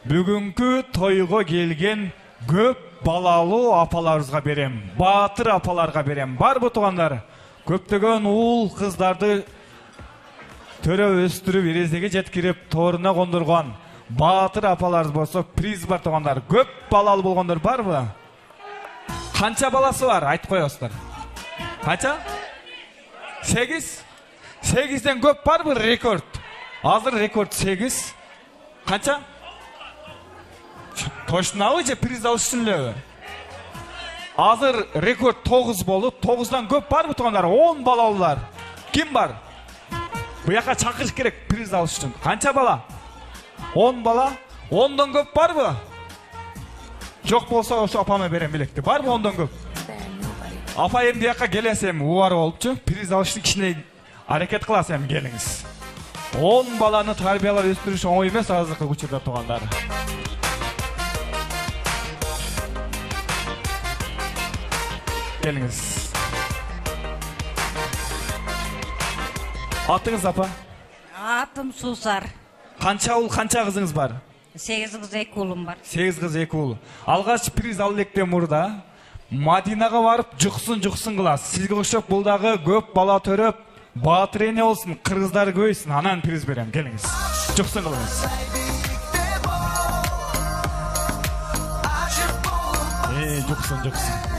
Бүгүнкү тойго келген көп балалуу апаларыбызга берем. Баатыр апаларга берем. Барбы туугандар? Көптөгөн уул кыздарды төрө өстүрүп, эрезеге жеткирип, тооруна кондурган баатыр апаларыбыз болсо приз бар туугандар. Көп балалуу болгондор барбы? Канча баласы бар? Айтып коесуздар. Канча? 8? 8ден көп барбы рекорд? Азыр рекорд 8. Канча? Точнабы же приз алыш үчүн элеби? Азыр рекорд 9 болуп, 9дан көп барбы туугандар? 10 балалуулар. Ким бар? Буяка чакырыш керек приз алыш үчүн. Канча бала? 10 бала. 10дон көп барбы? Жок болсо ошо апама берем билекти. Барбы 10дон көп? Апа эми буяка келесем убар болупчу. Приз алыш үчүн кичине аракет кыласыз эми келиңиз. 10 баланы тарбиялап өстүрүш оңой эмес азыркы учурда туугандар. Geliniz. Atыңыз апа? Атым Сусар. Канча уул, канча кызыңыз бар? 8 кыз 2 уулум бар. 8 кыз 2 уул. Алгач приз алып электен мурда Мадинага барып жуксун кыласыз. Сизге окшоп бул дагы көп бала төрөп, баатыр эне болсун, кыргыздар көйсүн, анан приз берем. Келиңиз. Жуксун кылыңыз. Жуксун.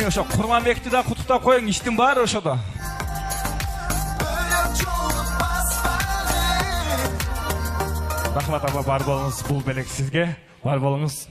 Ошо Курманбекти да куттуктап коюң, иштин баары ошодо. Рахмат апа, бар болуңуз, бул белек сизге. Бар болуңуз.